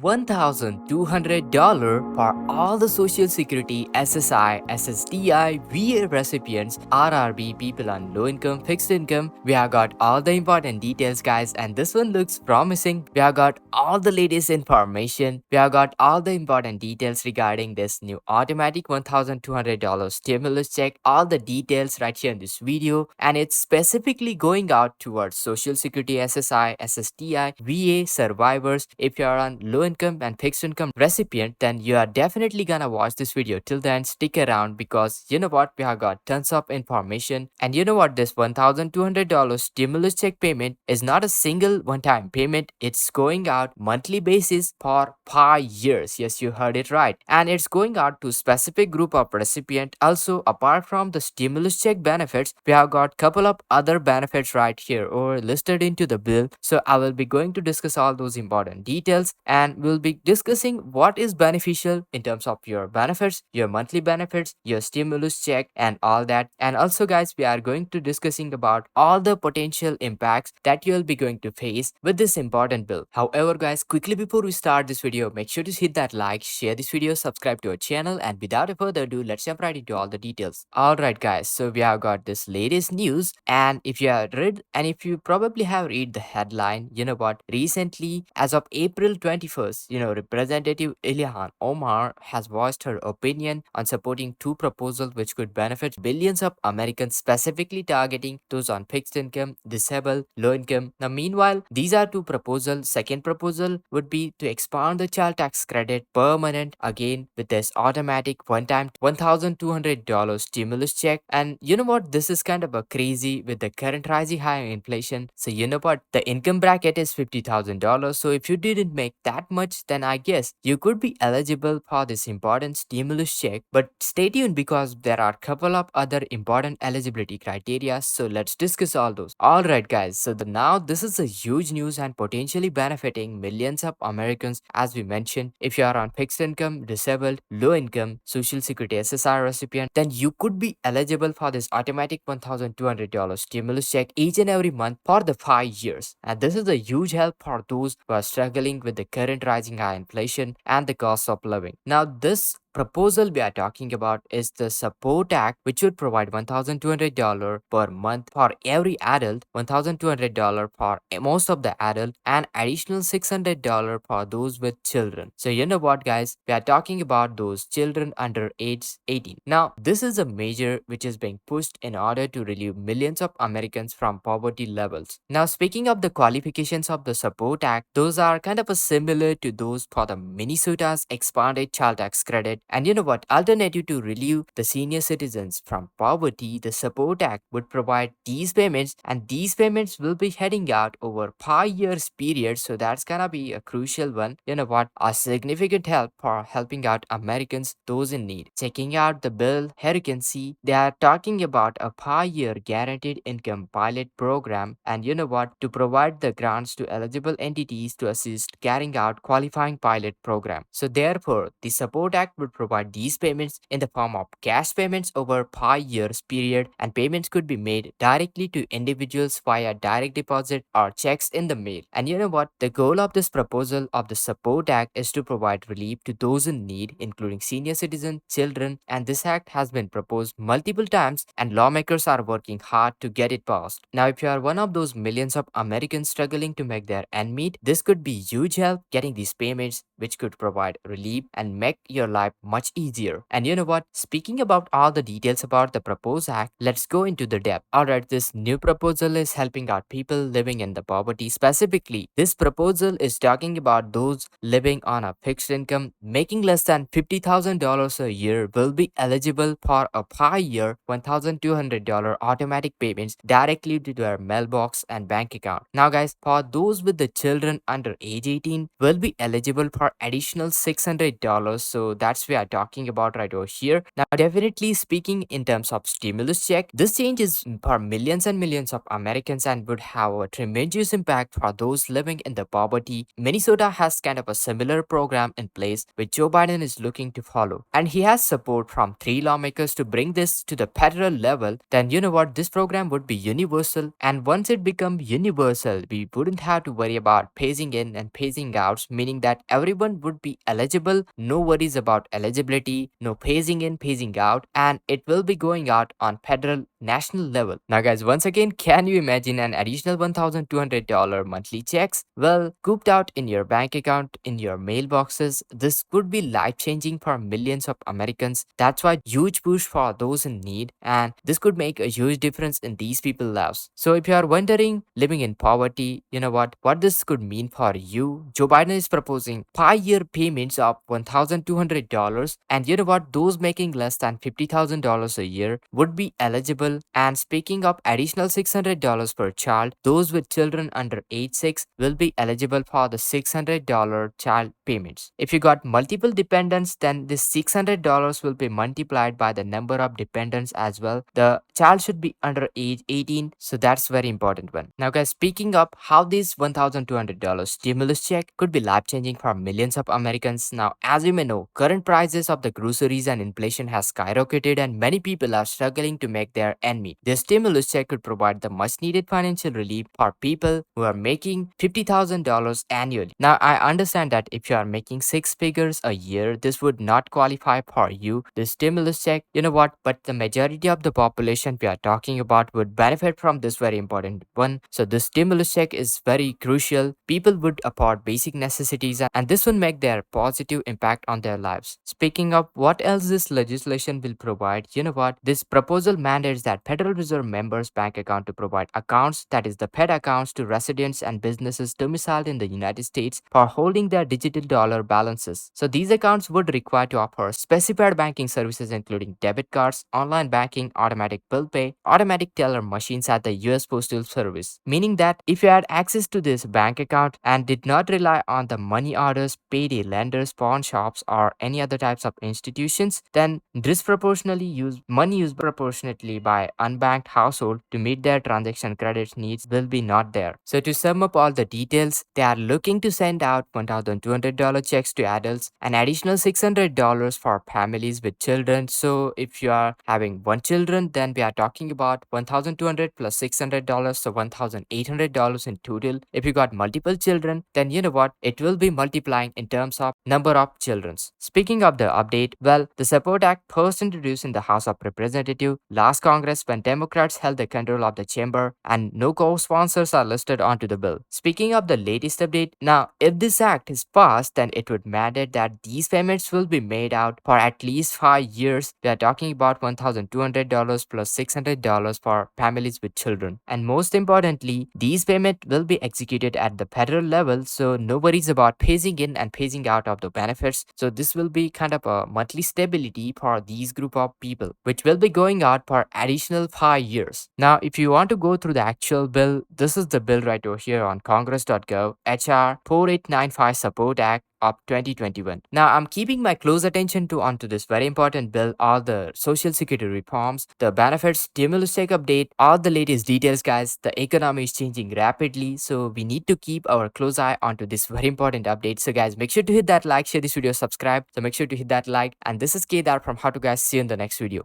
$1,200 for all the Social Security SSI SSDI VA recipients RRB people on low income fixed income. We have got all the important details, guys, and this one looks promising. We have got all the latest information. We have got all the important details regarding this new automatic $1,200 stimulus check. All the details right here in this video, and it's specifically going out towards Social Security SSI SSDI VA survivors. If you are on low income and fixed income recipient, then you are definitely gonna watch this video till then. Stick around because you know what, we have got tons of information. And you know what, this $1,200 stimulus check payment is not a single one-time payment. It's going out monthly basis for 5 years. Yes, you heard it right. And it's going out to specific group of recipient. Also, apart from the stimulus check benefits, we have got couple of other benefits right here or listed into the bill. So I will be going to discuss all those important details, and we'll be discussing what is beneficial in terms of your benefits, your monthly benefits, your stimulus check, and all that. And also, guys, we are going to discussing about all the potential impacts that you'll be going to face with this important bill. However, guys, quickly before we start this video, make sure to hit that like, share this video, subscribe to our channel, and without further ado, let's jump right into all the details. Alright, guys, so we have got this latest news, and if you have read and if you probably have read the headline, you know what, recently as of April 21st, Representative Ilhan Omar has voiced her opinion on supporting two proposals which could benefit billions of Americans, specifically targeting those on fixed income, disabled, low income. Now, meanwhile, these are two proposals. Second proposal would be to expand the child tax credit permanent again with this automatic one-time $1,200 stimulus check. And you know what, this is kind of a crazy with the current rising high inflation. So you know what, the income bracket is $50,000. So if you didn't make that much, then I guess you could be eligible for this important stimulus check. But stay tuned because there are a couple of other important eligibility criteria. So let's discuss all those. Alright, guys, so now this is a huge news and potentially benefiting millions of Americans. As we mentioned, if you are on fixed income, disabled, low income, Social Security SSI recipient, then you could be eligible for this automatic $1,200 stimulus check each and every month for the 5 years. And this is a huge help for those who are struggling with the current rising high inflation and the cost of living. Now, this proposal we are talking about is the Support Act, which would provide $1,200 per month for every adult, $1,200 for most of the adult, and additional $600 for those with children. So you know what, guys, we are talking about those children under age 18. Now, this is a measure which is being pushed in order to relieve millions of Americans from poverty levels. Now, speaking of the qualifications of the Support Act, those are kind of a similar to those for the Minnesota's expanded child tax credit. And you know what? Alternative to relieve the senior citizens from poverty, the Support Act would provide these payments, and these payments will be heading out over 5 years period. So that's gonna be a crucial one. You know what? A significant help for helping out Americans, those in need. Checking out the bill, here you can see they are talking about a 5-year guaranteed income pilot program. And you know what? To provide the grants to eligible entities to assist carrying out qualifying pilot program. So therefore, the Support Act would provide these payments in the form of cash payments over 5 years period, and payments could be made directly to individuals via direct deposit or checks in the mail. And you know what, the goal of this proposal of the Support Act is to provide relief to those in need, including senior citizens, children, and this act has been proposed multiple times and lawmakers are working hard to get it passed. Now, if you are one of those millions of Americans struggling to make their end meet, this could be huge help getting these payments, which could provide relief and make your life much easier. And you know what? Speaking about all the details about the proposed act, let's go into the depth. Alright, this new proposal is helping out people living in the poverty. Specifically, this proposal is talking about those living on a fixed income making less than $50,000 a year will be eligible for a 5-year $1,200 automatic payments directly to their mailbox and bank account. Now, guys, for those with the children under age 18 will be eligible for additional $600. So that's we are talking about right over here. Now, definitely speaking in terms of stimulus check, this change is for millions and millions of Americans and would have a tremendous impact for those living in the poverty. Minnesota has kind of a similar program in place which Joe Biden is looking to follow. And he has support from three lawmakers to bring this to the federal level. Then you know what? This program would be universal. And once it becomes universal, we wouldn't have to worry about phasing in and phasing out, meaning that everyone would be eligible. No worries about eligibility, no phasing in, phasing out, and it will be going out on federal national level. Now guys, once again, can you imagine an additional $1,200 monthly checks? Well, cooped out in your bank account, in your mailboxes. This could be life changing for millions of Americans. That's why huge push for those in need, and this could make a huge difference in these people's lives. So if you are wondering, living in poverty, you know what this could mean for you, Joe Biden is proposing 5-year payments of $1,200, and you know what, those making less than $50,000 a year would be eligible. And speaking of additional $600 per child, those with children under age 6 will be eligible for the $600 child payments. If you got multiple dependents, then this $600 will be multiplied by the number of dependents as well. The child should be under age 18, so that's very important one. Now guys, speaking of how this $1,200 stimulus check could be life changing for millions of Americans. Now as you may know, current prices of the groceries and inflation has skyrocketed and many people are struggling to make their end meet. This stimulus check could provide the much needed financial relief for people who are making $50,000 annually. Now I understand that if you are making six figures a year, this would not qualify for you. The stimulus check, you know what, but the majority of the population we are talking about would benefit from this very important one. So the stimulus check is very crucial. People would afford basic necessities and this would make their positive impact on their lives. Speaking of what else this legislation will provide, you know what, this proposal mandates that Federal Reserve members bank account to provide accounts, that is the Fed accounts, to residents and businesses domiciled in the United States for holding their digital dollar balances. So these accounts would require to offer specified banking services including debit cards, online banking, automatic bill pay, automatic teller machines at the US Postal Service, meaning that if you had access to this bank account and did not rely on the money orders, payday lenders, pawn shops, or any other types of institutions, then disproportionately use money used proportionately by unbanked household to meet their transaction credit needs will be not there. So to sum up all the details, they are looking to send out $1,200 checks to adults, an additional $600 for families with children. So if you are having one children, then we are talking about $1,200 plus $600, so $1,800 in total. If you got multiple children, then you know what, it will be multiplying in terms of number of children. Speaking of the update, well, the Support Act first introduced in the House of Representatives last Congress when Democrats held the control of the chamber, and no co-sponsors are listed onto the bill. Speaking of the latest update, now if this act is passed, then it would mandate that these payments will be made out for at least 5 years. We are talking about $1,200 plus $600 for families with children. And most importantly, these payments will be executed at the federal level, so no worries about phasing in and phasing out of the benefits. So this will be kind of a monthly stability for these group of people, which will be going out for additional 5 years. Now, if you want to go through the actual bill, this is the bill right over here on congress.gov, HR 4895 Support Act of 2021. Now, I'm keeping my close attention to onto this very important bill, all the social security reforms, the benefits, stimulus check update, all the latest details, guys. The economy is changing rapidly, so we need to keep our close eye onto this very important update. So, guys, make sure to hit that like, share this video, subscribe. So, make sure to hit that like. And this is Kedar from How to Guys. See you in the next video.